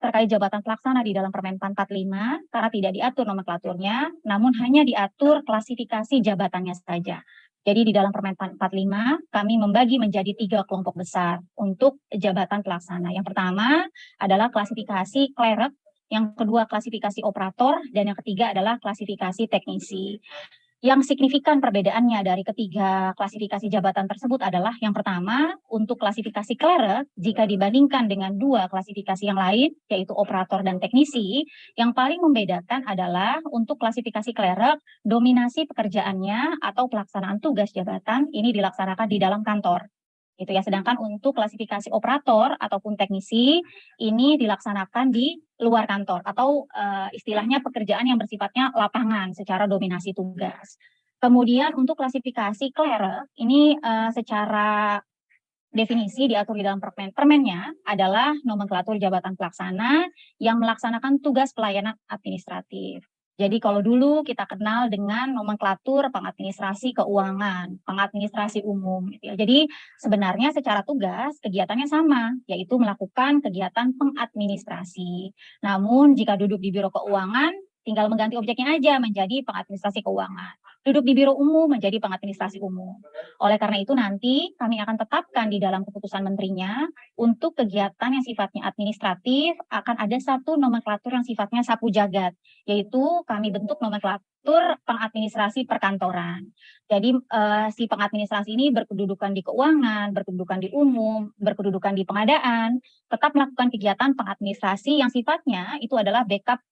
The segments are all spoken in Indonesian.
terkait jabatan pelaksana di dalam Permen-Pan 45 karena tidak diatur nomenklaturnya, namun hanya diatur klasifikasi jabatannya saja. Jadi di dalam Permen-Pan 45 kami membagi menjadi 3 kelompok besar untuk jabatan pelaksana. Yang pertama adalah klasifikasi klerek, yang kedua klasifikasi operator, dan yang ketiga adalah klasifikasi teknisi. Yang signifikan perbedaannya dari ketiga klasifikasi jabatan tersebut adalah yang pertama, untuk klasifikasi klerek, jika dibandingkan dengan 2 klasifikasi yang lain, yaitu operator dan teknisi, yang paling membedakan adalah untuk klasifikasi klerek, dominasi pekerjaannya atau pelaksanaan tugas jabatan ini dilaksanakan di dalam kantor. Gitu ya. Sedangkan untuk klasifikasi operator ataupun teknisi ini dilaksanakan di luar kantor atau istilahnya pekerjaan yang bersifatnya lapangan secara dominasi tugas. Kemudian untuk klasifikasi klerek ini secara definisi diatur di dalam permennya adalah nomenklatur jabatan pelaksana yang melaksanakan tugas pelayanan administratif. Jadi kalau dulu kita kenal dengan nomenklatur pengadministrasi keuangan, pengadministrasi umum, gitu ya. Jadi sebenarnya secara tugas kegiatannya sama, yaitu melakukan kegiatan pengadministrasi. Namun jika duduk di Biro Keuangan, tinggal mengganti objeknya aja menjadi pengadministrasi keuangan. Duduk di Biro Umum menjadi pengadministrasi umum. Oleh karena itu nanti kami akan tetapkan di dalam keputusan menterinya untuk kegiatan yang sifatnya administratif akan ada satu nomenklatur yang sifatnya sapu jagat, yaitu kami bentuk nomenklatur pengadministrasi perkantoran. Jadi si pengadministrasi ini berkedudukan di keuangan, berkedudukan di umum, berkedudukan di pengadaan, tetap melakukan kegiatan pengadministrasi yang sifatnya itu adalah backup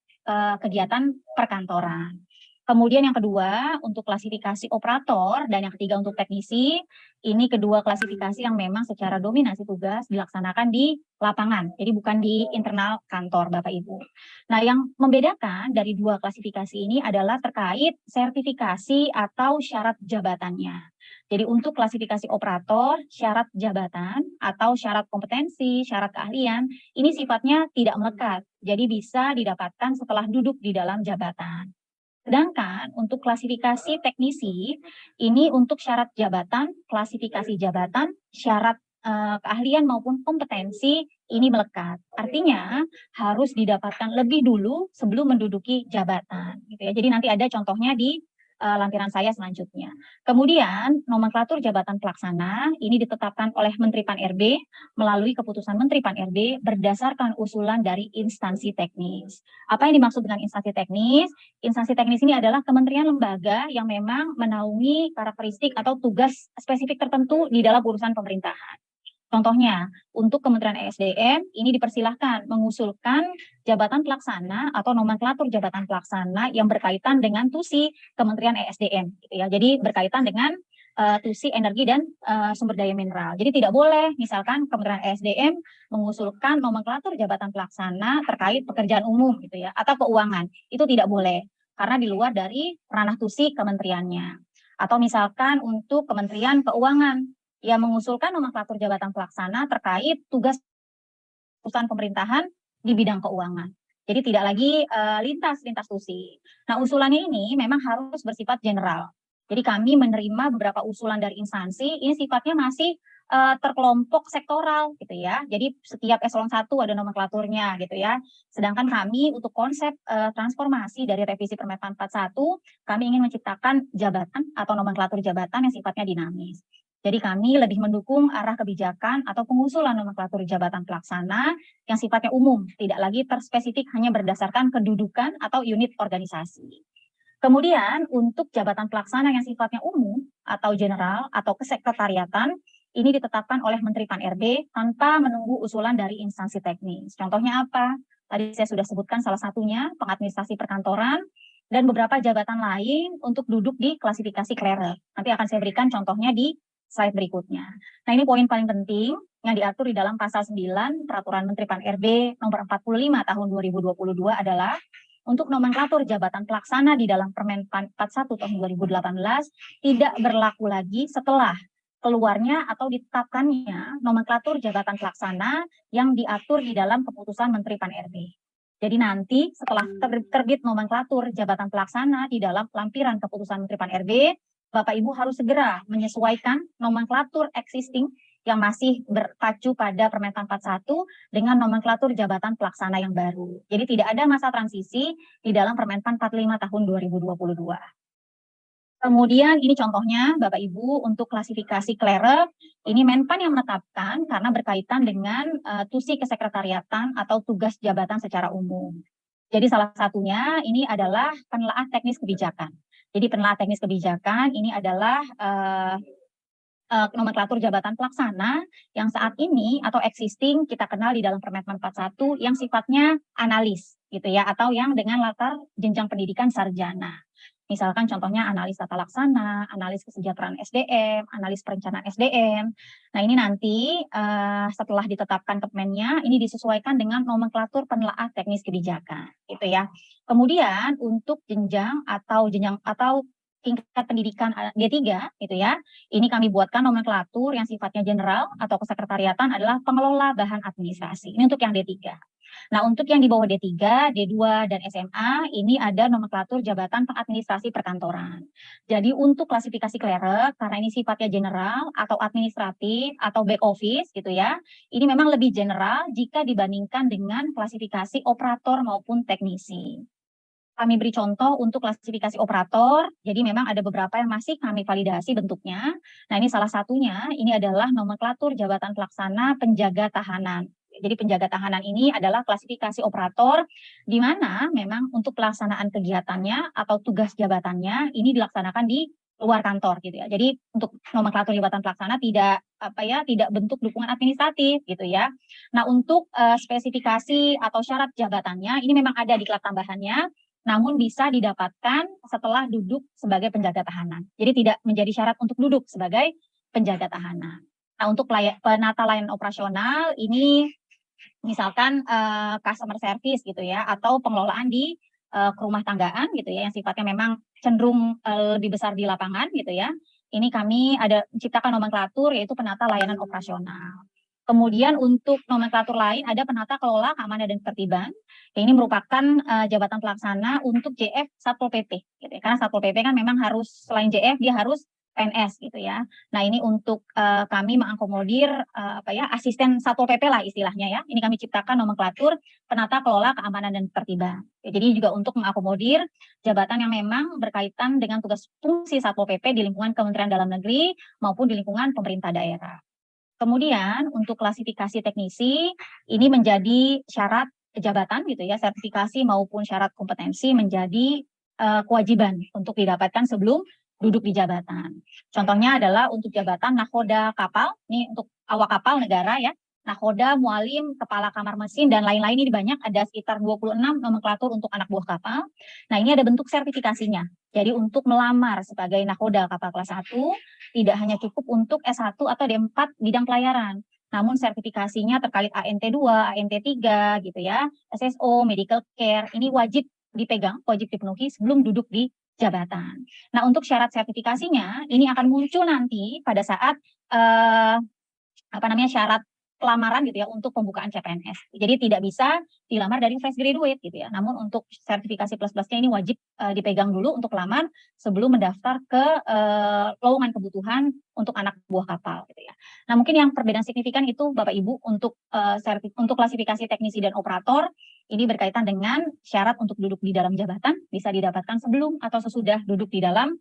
kegiatan perkantoran. Kemudian yang kedua untuk klasifikasi operator dan yang ketiga untuk teknisi, ini kedua klasifikasi yang memang secara dominasi tugas dilaksanakan di lapangan, jadi bukan di internal kantor Bapak Ibu. Nah yang membedakan dari dua klasifikasi ini adalah terkait sertifikasi atau syarat jabatannya. Jadi untuk klasifikasi operator, syarat jabatan atau syarat kompetensi, syarat keahlian, ini sifatnya tidak melekat, jadi bisa didapatkan setelah duduk di dalam jabatan. Sedangkan untuk klasifikasi teknisi, ini untuk syarat jabatan, klasifikasi jabatan, syarat keahlian maupun kompetensi ini melekat. Artinya harus didapatkan lebih dulu sebelum menduduki jabatan. Gitu ya. Jadi nanti ada contohnya di lampiran saya selanjutnya. Kemudian nomenklatur jabatan pelaksana ini ditetapkan oleh Menteri Pan-RB melalui keputusan Menteri Pan-RB berdasarkan usulan dari instansi teknis. Apa yang dimaksud dengan instansi teknis? Instansi teknis ini adalah kementerian lembaga yang memang menaungi karakteristik atau tugas spesifik tertentu di dalam urusan pemerintahan. Contohnya, untuk Kementerian ESDM ini dipersilahkan mengusulkan jabatan pelaksana atau nomenklatur jabatan pelaksana yang berkaitan dengan TUSI Kementerian ESDM. Gitu ya. Jadi berkaitan dengan TUSI energi dan sumber daya mineral. Jadi tidak boleh misalkan Kementerian ESDM mengusulkan nomenklatur jabatan pelaksana terkait pekerjaan umum gitu ya atau keuangan. Itu tidak boleh karena di luar dari ranah TUSI kementeriannya. Atau misalkan untuk Kementerian Keuangan yang mengusulkan nomenklatur jabatan pelaksana terkait tugas perusahaan pemerintahan di bidang keuangan. Jadi tidak lagi lintas TUSI. Nah usulannya ini memang harus bersifat general. Jadi kami menerima beberapa usulan dari instansi, ini sifatnya masih terkelompok sektoral gitu ya. Jadi setiap eselon 1 ada nomenklaturnya gitu ya. Sedangkan kami untuk konsep transformasi dari revisi Permen-Pan 41, kami ingin menciptakan jabatan atau nomenklatur jabatan yang sifatnya dinamis. Jadi kami lebih mendukung arah kebijakan atau pengusulan nomenklatur jabatan pelaksana yang sifatnya umum, tidak lagi terspesifik hanya berdasarkan kedudukan atau unit organisasi. Kemudian untuk jabatan pelaksana yang sifatnya umum atau general atau kesekretariatan, ini ditetapkan oleh Menteri Pan-RB tanpa menunggu usulan dari instansi teknis. Contohnya apa? Tadi saya sudah sebutkan salah satunya pengadministrasi perkantoran dan beberapa jabatan lain untuk duduk di klasifikasi klerek. Nanti akan saya berikan contohnya di slide berikutnya. Nah ini poin paling penting yang diatur di dalam pasal 9 Peraturan Menteri Pan-RB nomor 45 tahun 2022 adalah untuk nomenklatur jabatan pelaksana di dalam Permen 41 tahun 2018 tidak berlaku lagi setelah keluarnya atau ditetapkannya nomenklatur jabatan pelaksana yang diatur di dalam keputusan Menteri Pan-RB. Jadi nanti setelah terbit nomenklatur jabatan pelaksana di dalam lampiran keputusan Menteri Pan-RB, Bapak Ibu harus segera menyesuaikan nomenklatur existing yang masih berpacu pada Permentan 41 dengan nomenklatur jabatan pelaksana yang baru. Jadi tidak ada masa transisi di dalam Permentan 45 tahun 2022. Kemudian ini contohnya Bapak Ibu untuk klasifikasi klerek, ini Menpan yang menetapkan karena berkaitan dengan tusi kesekretariatan atau tugas jabatan secara umum. Jadi salah satunya ini adalah penelaah teknis kebijakan. Jadi penelaah teknis kebijakan ini adalah nomenklatur jabatan pelaksana yang saat ini atau existing kita kenal di dalam Permenpan 41 yang sifatnya analis gitu ya, atau yang dengan latar jenjang pendidikan sarjana. Misalkan contohnya analis tata laksana, analis kesejahteraan SDM, analis perencanaan SDM. Nah ini nanti setelah ditetapkan Kemennya, ini disesuaikan dengan nomenklatur penelaah teknis kebijakan, gitu ya. Kemudian untuk jenjang atau tingkat pendidikan D3, gitu ya. Ini kami buatkan nomenklatur yang sifatnya general atau kesekretariatan adalah pengelola bahan administrasi. Ini untuk yang D3. Nah, untuk yang di bawah D3, D2, dan SMA, ini ada nomenklatur jabatan pengadministrasi perkantoran. Jadi untuk klasifikasi klerek, karena ini sifatnya general atau administratif atau back office gitu ya, ini memang lebih general jika dibandingkan dengan klasifikasi operator maupun teknisi. Kami beri contoh untuk klasifikasi operator, jadi memang ada beberapa yang masih kami validasi bentuknya. Nah ini salah satunya, ini adalah nomenklatur jabatan pelaksana penjaga tahanan. Jadi penjaga tahanan ini adalah klasifikasi operator, di mana memang untuk pelaksanaan kegiatannya atau tugas jabatannya ini dilaksanakan di luar kantor gitu ya. Jadi untuk nomenklatur jabatan pelaksana tidak bentuk dukungan administratif gitu ya. Nah untuk spesifikasi atau syarat jabatannya ini memang ada di klat tambahannya, namun bisa didapatkan setelah duduk sebagai penjaga tahanan. Jadi tidak menjadi syarat untuk duduk sebagai penjaga tahanan. Nah, untuk penata layanan operasional ini misalkan customer service gitu ya, atau pengelolaan di kerumah tanggaan gitu ya, yang sifatnya memang cenderung lebih besar di lapangan gitu ya. Ini kami ada menciptakan nomenklatur yaitu penata layanan operasional. Kemudian untuk nomenklatur lain ada penata kelola keamanan dan ketertiban. Ini merupakan jabatan pelaksana untuk JF Satpol PP gitu ya. Karena Satpol PP kan memang harus selain JF dia harus PNS gitu ya. Nah, ini untuk kami mengakomodir asisten Satpol PP lah istilahnya ya. Ini kami ciptakan nomenklatur penata kelola keamanan dan ketertiban. Ya, jadi juga untuk mengakomodir jabatan yang memang berkaitan dengan tugas fungsi Satpol PP di lingkungan Kementerian Dalam Negeri maupun di lingkungan pemerintah daerah. Kemudian untuk klasifikasi teknisi ini menjadi syarat jabatan gitu ya, sertifikasi maupun syarat kompetensi menjadi kewajiban untuk didapatkan sebelum duduk di jabatan. Contohnya adalah untuk jabatan nakoda kapal, ini untuk awak kapal negara ya, nakoda, mualim, kepala kamar mesin, dan lain-lain ini banyak, ada sekitar 26 nomenklatur untuk anak buah kapal. Nah ini ada bentuk sertifikasinya. Jadi untuk melamar sebagai nakoda kapal kelas 1, tidak hanya cukup untuk S1 atau D4 bidang pelayaran, namun sertifikasinya terkait ANT2, ANT3 gitu ya, SSO, medical care, ini wajib dipegang, wajib dipenuhi sebelum duduk di jabatan. Nah untuk syarat sertifikasinya, ini akan muncul nanti pada saat syarat pelamaran gitu ya untuk pembukaan CPNS. Jadi tidak bisa dilamar dari fresh graduate gitu ya. Namun untuk sertifikasi plus-plusnya ini wajib dipegang dulu untuk lamar sebelum mendaftar ke lowongan kebutuhan untuk anak buah kapal gitu ya. Nah, mungkin yang perbedaan signifikan itu Bapak Ibu untuk untuk klasifikasi teknisi dan operator ini berkaitan dengan syarat untuk duduk di dalam jabatan bisa didapatkan sebelum atau sesudah duduk di dalam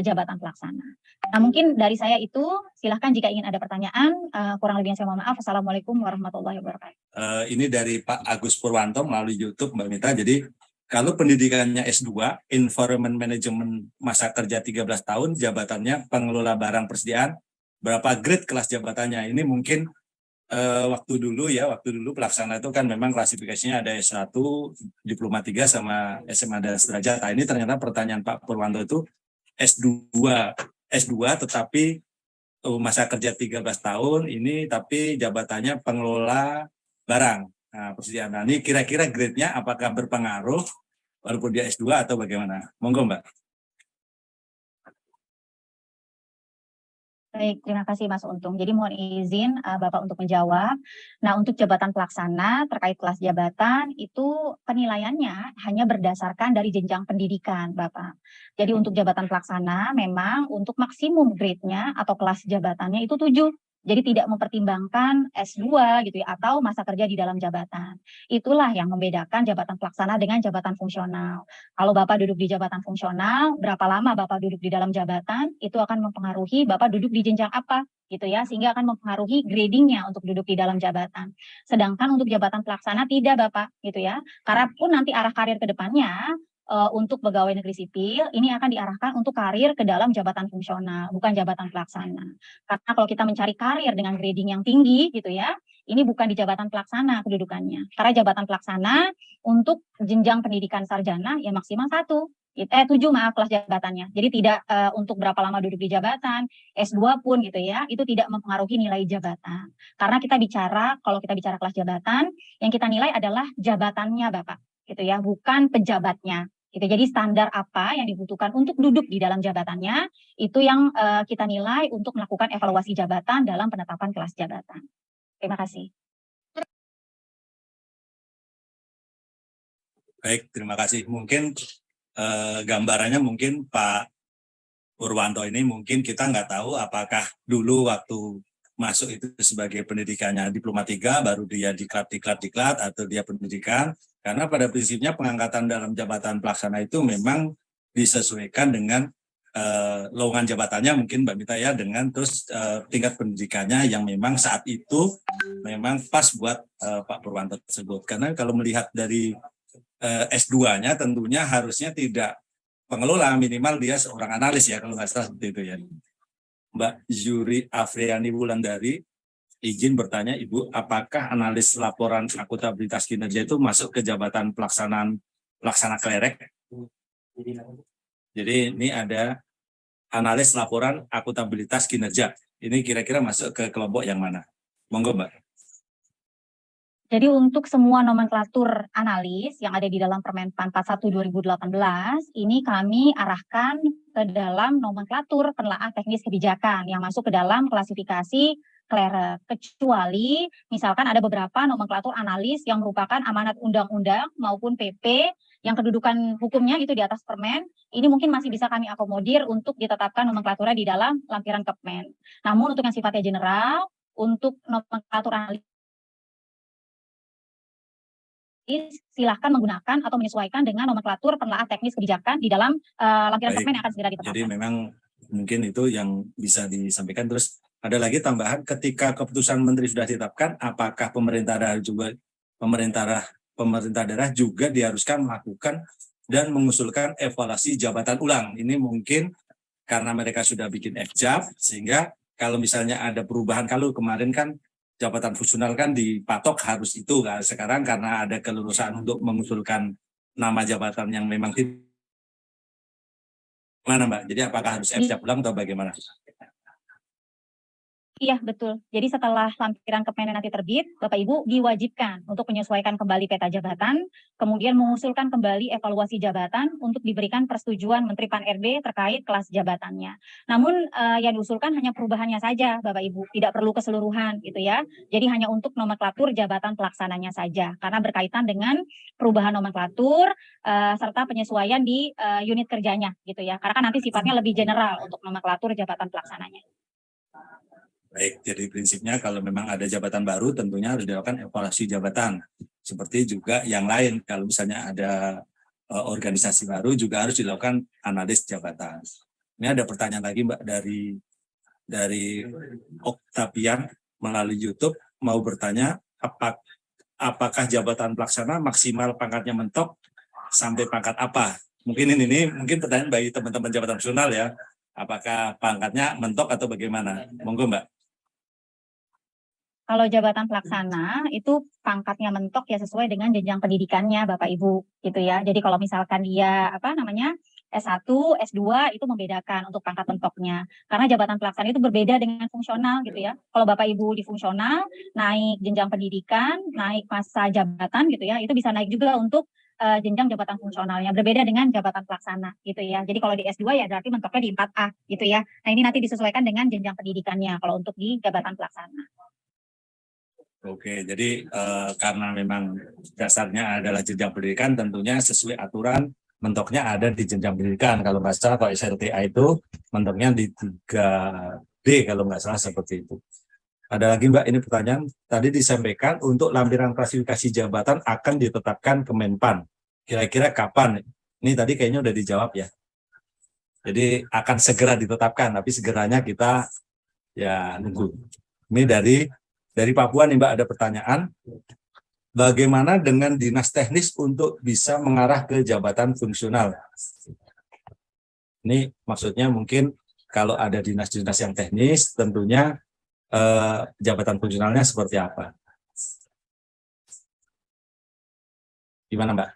jabatan pelaksana. Nah, mungkin dari saya itu, silahkan jika ingin ada pertanyaan, kurang lebihnya saya mohon maaf. Assalamualaikum warahmatullahi wabarakatuh. Ini dari Pak Agus Purwanto melalui YouTube, Mbak Mita. Jadi, kalau pendidikannya S2, Environment Management masa kerja 13 tahun, jabatannya pengelola barang persediaan, berapa grade kelas jabatannya? Ini mungkin waktu dulu pelaksana itu kan memang klasifikasinya ada S1, Diploma 3 sama SMA dan sederajat. Nah, ini ternyata pertanyaan Pak Purwanto itu S2 tetapi masa kerja 13 tahun ini tapi jabatannya pengelola barang persediaan. Nah, ini kira-kira grade-nya apakah berpengaruh walaupun dia S2 atau bagaimana? Monggo Mbak. Baik, terima kasih Mas Untung. Jadi mohon izin Bapak untuk menjawab. Nah, untuk jabatan pelaksana terkait kelas jabatan itu penilaiannya hanya berdasarkan dari jenjang pendidikan Bapak. Jadi untuk jabatan pelaksana memang untuk maksimum grade-nya atau kelas jabatannya itu 7. Jadi tidak mempertimbangkan S2 gitu ya, atau masa kerja di dalam jabatan. Itulah yang membedakan jabatan pelaksana dengan jabatan fungsional. Kalau Bapak duduk di jabatan fungsional, berapa lama Bapak duduk di dalam jabatan, itu akan mempengaruhi Bapak duduk di jenjang apa gitu ya, sehingga akan mempengaruhi gradingnya untuk duduk di dalam jabatan. Sedangkan untuk jabatan pelaksana tidak Bapak gitu ya. Karena pun nanti arah karir ke depannya untuk pegawai negeri sipil ini akan diarahkan untuk karir ke dalam jabatan fungsional, bukan jabatan pelaksana. Karena kalau kita mencari karir dengan grading yang tinggi gitu ya, ini bukan di jabatan pelaksana kedudukannya. Karena jabatan pelaksana untuk jenjang pendidikan sarjana ya maksimal 1. 7 maaf kelas jabatannya. Jadi tidak untuk berapa lama duduk di jabatan, S2 pun gitu ya, itu tidak mempengaruhi nilai jabatan. Karena kita bicara, kalau kita bicara kelas jabatan, yang kita nilai adalah jabatannya Bapak, gitu ya, bukan pejabatnya. Gitu. Jadi standar apa yang dibutuhkan untuk duduk di dalam jabatannya, itu yang kita nilai untuk melakukan evaluasi jabatan dalam penetapan kelas jabatan. Terima kasih. Baik, terima kasih. Mungkin gambarannya mungkin Pak Purwanto ini mungkin kita nggak tahu apakah dulu waktu masuk itu sebagai pendidikannya diploma 3 baru dia diklat atau dia pendidikan, karena pada prinsipnya pengangkatan dalam jabatan pelaksana itu memang disesuaikan dengan lowongan jabatannya mungkin Mbak Mita ya, dengan terus tingkat pendidikannya yang memang saat itu memang pas buat Pak Purwanto tersebut. Karena kalau melihat dari S2-nya tentunya harusnya tidak pengelola, minimal dia seorang analis ya kalau nggak salah seperti itu ya. Mbak Zuri Afriani Wulandari, izin bertanya Ibu, apakah analis laporan akuntabilitas kinerja itu masuk ke jabatan pelaksana klerek? Jadi ini ada analis laporan akuntabilitas kinerja. Ini kira-kira masuk ke kelompok yang mana? Monggo Mbak. Jadi untuk semua nomenklatur analis yang ada di dalam Permenpan 41 2018, ini kami arahkan ke dalam nomenklatur penelaah teknis kebijakan yang masuk ke dalam klasifikasi klerek. Kecuali misalkan ada beberapa nomenklatur analis yang merupakan amanat undang-undang maupun PP yang kedudukan hukumnya itu di atas Permen, ini mungkin masih bisa kami akomodir untuk ditetapkan nomenklaturnya di dalam lampiran Kepmen. Namun untuk yang sifatnya general, untuk nomenklatur analis silahkan menggunakan atau menyesuaikan dengan nomenklatur penelaah teknis kebijakan di dalam lampiran Permen yang akan segera ditetapkan. Jadi memang mungkin itu yang bisa disampaikan. Terus ada lagi tambahan, ketika keputusan menteri sudah ditetapkan, apakah pemerintah daerah juga diharuskan melakukan dan mengusulkan evaluasi jabatan ulang? Ini mungkin karena mereka sudah bikin FJAP, sehingga kalau misalnya ada perubahan, kalau kemarin kan jabatan fungsional kan dipatok harus itu kan. Sekarang karena ada kelulusan untuk mengusulkan nama jabatan yang memang mana Mbak? Jadi apakah harus FJAP ulang atau bagaimana? Iya, betul. Jadi setelah lampiran Kepmen nanti terbit, Bapak Ibu diwajibkan untuk menyesuaikan kembali peta jabatan, kemudian mengusulkan kembali evaluasi jabatan untuk diberikan persetujuan Menteri Pan-RB terkait kelas jabatannya. Namun yang diusulkan hanya perubahannya saja, Bapak Ibu, tidak perlu keseluruhan gitu ya. Jadi hanya untuk nomenklatur jabatan pelaksananya saja, karena berkaitan dengan perubahan nomenklatur serta penyesuaian di unit kerjanya gitu ya. Karena kan nanti sifatnya lebih general untuk nomenklatur jabatan pelaksananya. Baik, jadi prinsipnya kalau memang ada jabatan baru tentunya harus dilakukan evaluasi jabatan. Seperti juga yang lain, kalau misalnya ada organisasi baru juga harus dilakukan analis jabatan. Ini ada pertanyaan lagi Mbak dari Oktavian melalui YouTube, mau bertanya apakah jabatan pelaksana maksimal pangkatnya mentok sampai pangkat apa? Mungkin ini mungkin pertanyaan bagi teman-teman jabatan fungsional ya. Apakah pangkatnya mentok atau bagaimana? Monggo Mbak. Kalau jabatan pelaksana itu pangkatnya mentok ya sesuai dengan jenjang pendidikannya Bapak Ibu gitu ya. Jadi kalau misalkan dia S1, S2 itu membedakan untuk pangkat mentoknya. Karena jabatan pelaksana itu berbeda dengan fungsional gitu ya. Kalau Bapak Ibu di fungsional naik jenjang pendidikan, naik masa jabatan gitu ya, itu bisa naik juga untuk jenjang jabatan fungsionalnya, berbeda dengan jabatan pelaksana gitu ya. Jadi kalau di S2 ya berarti mentoknya di 4A gitu ya. Nah ini nanti disesuaikan dengan jenjang pendidikannya kalau untuk di jabatan pelaksana. Oke, jadi karena memang dasarnya adalah jenjang pendidikan, tentunya sesuai aturan mentoknya ada di jenjang pendidikan. Kalau nggak salah, kalau SLTA itu mentoknya di 3D kalau nggak salah seperti itu. Ada lagi Mbak, ini pertanyaan. Tadi disampaikan untuk lampiran klasifikasi jabatan akan ditetapkan Kemenpan. Kira-kira kapan? Ini tadi kayaknya udah dijawab ya. Jadi akan segera ditetapkan, tapi segeranya kita ya nunggu. Ini dari Papua nih Mbak, ada pertanyaan. Bagaimana dengan dinas teknis untuk bisa mengarah ke jabatan fungsional? Ini maksudnya mungkin kalau ada dinas-dinas yang teknis, tentunya jabatan fungsionalnya seperti apa? Gimana Mbak?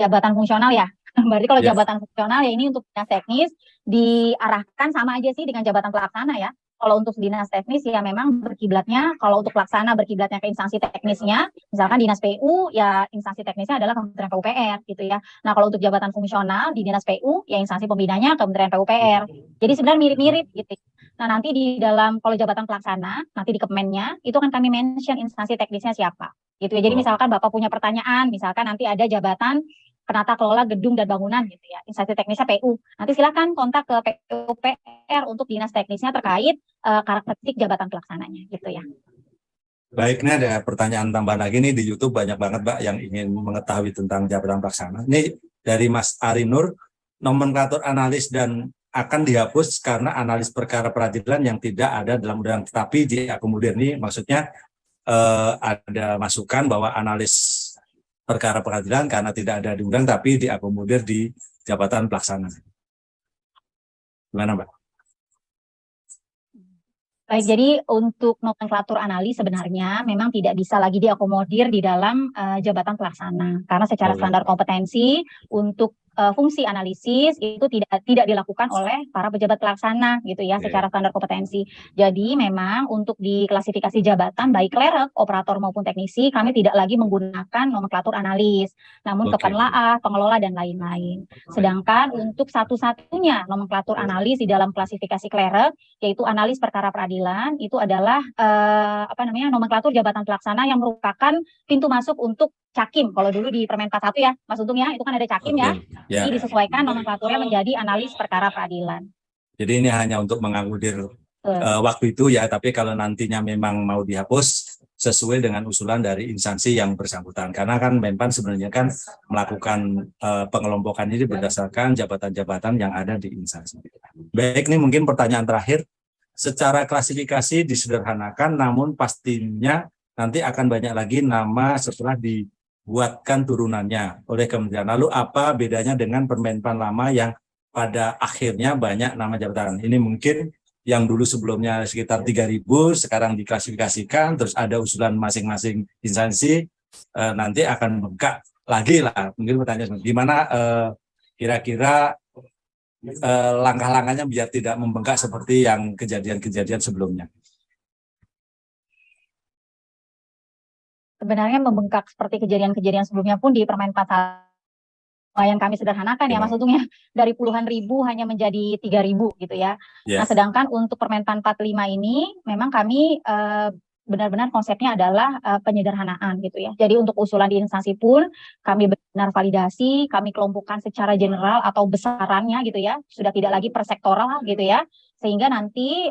Jabatan fungsional ya. Berarti kalau Ya. jabatan fungsional ya ini untuk dinas teknis diarahkan sama aja sih dengan jabatan pelaksana ya. Kalau untuk dinas teknis ya memang berkiblatnya, kalau untuk pelaksana berkiblatnya ke instansi teknisnya, misalkan dinas PU ya instansi teknisnya adalah Kementerian PUPR gitu ya. Nah kalau untuk jabatan fungsional di dinas PU ya instansi pembinanya Kementerian PUPR. Jadi sebenarnya mirip-mirip gitu. Nah nanti di dalam kalau jabatan pelaksana, nanti di Kemennya itu akan kami mention instansi teknisnya siapa gitu ya. Jadi misalkan Bapak punya pertanyaan, misalkan nanti ada jabatan penata kelola gedung dan bangunan gitu ya, instansi teknisnya PU. Nanti silakan kontak ke PUPR untuk dinas teknisnya terkait karakteristik jabatan pelaksananya gitu ya. Baik, ini ada pertanyaan tambahan lagi nih di YouTube, banyak banget Mbak yang ingin mengetahui tentang jabatan pelaksana. Ini dari Mas Ari Nur, nomenklatur analis dan akan dihapus karena analis perkara peradilan yang tidak ada dalam undang, tetapi diakomodir. Ini maksudnya ada masukan bahwa analis perkara peradilan karena tidak ada di undang tapi diakomodir di jabatan pelaksana. Gimana Mbak? Baik, jadi untuk nomenklatur analis sebenarnya memang tidak bisa lagi diakomodir di dalam jabatan pelaksana karena secara standar kompetensi untuk fungsi analisis itu tidak dilakukan oleh para pejabat pelaksana gitu ya secara standar kompetensi. Jadi memang untuk di klasifikasi jabatan baik klerek, operator maupun teknisi kami tidak lagi menggunakan nomenklatur analis, namun kepenlaah, pengelola dan lain-lain. Sedangkan untuk satu-satunya nomenklatur analis di dalam klasifikasi klerek yaitu analis perkara peradilan itu adalah nomenklatur jabatan pelaksana yang merupakan pintu masuk untuk Cakim. Kalau dulu di Permen 41 ya, Mas Untung ya, itu kan ada Cakim ya. Jadi disesuaikan nomenklaturnya menjadi analis perkara peradilan. Jadi ini hanya untuk mengakomodir waktu itu ya, tapi kalau nantinya memang mau dihapus sesuai dengan usulan dari instansi yang bersangkutan. Karena kan Menpan sebenarnya kan melakukan pengelompokan ini berdasarkan jabatan-jabatan yang ada di instansi. Baik, ini mungkin pertanyaan terakhir. Secara klasifikasi disederhanakan, namun pastinya nanti akan banyak lagi nama setelah dibuatkan turunannya oleh kementerian. Lalu apa bedanya dengan Permenpan lama yang pada akhirnya banyak nama jabatan? Ini mungkin yang dulu sebelumnya sekitar 3.000 sekarang diklasifikasikan, terus ada usulan masing-masing instansi, nanti akan bengkak lagi lah. Mungkin pertanyaan gimana kira-kira langkah-langkahnya biar tidak membengkak seperti yang kejadian-kejadian sebelumnya. Sebenarnya membengkak seperti kejadian-kejadian sebelumnya pun di Permen 41 yang kami sederhanakan ya Mas Untungnya dari puluhan ribu hanya menjadi 3.000 gitu ya. Nah sedangkan untuk Permenpan 45 ini memang kami benar-benar konsepnya adalah penyederhanaan gitu ya. Jadi untuk usulan di instansi pun kami benar validasi, kami kelompokkan secara general atau besarannya gitu ya, sudah tidak lagi per sektoral gitu ya. Sehingga nanti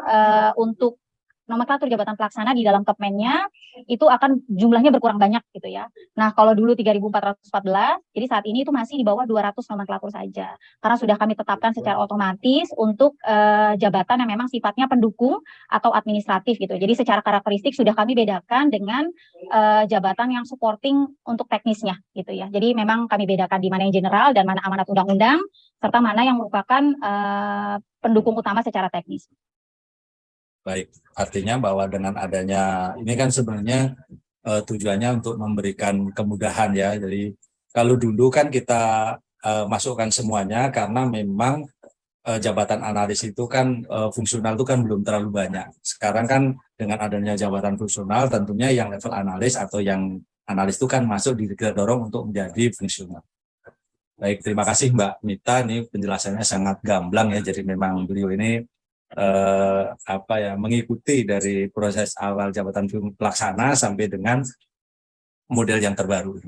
untuk nomenklatur jabatan pelaksana di dalam Kepmennya itu akan jumlahnya berkurang banyak gitu ya. Nah, kalau dulu 3.414, jadi saat ini itu masih di bawah 200 nomenklatur saja. Karena sudah kami tetapkan secara otomatis untuk jabatan yang memang sifatnya pendukung atau administratif gitu. Jadi secara karakteristik sudah kami bedakan dengan jabatan yang supporting untuk teknisnya gitu ya. Jadi memang kami bedakan di mana yang general dan mana amanat undang-undang serta mana yang merupakan pendukung utama secara teknis. Baik, artinya bahwa dengan adanya ini kan sebenarnya tujuannya untuk memberikan kemudahan ya. Jadi kalau dulu kan kita masukkan semuanya karena memang jabatan analis itu kan fungsional itu kan belum terlalu banyak. Sekarang kan dengan adanya jabatan fungsional tentunya yang level analis atau yang analis itu kan masuk kita dorong untuk menjadi fungsional. Baik, terima kasih Mbak Mita, ini penjelasannya sangat gamblang ya. Jadi memang beliau ini mengikuti dari proses awal jabatan pelaksana sampai dengan model yang terbaru.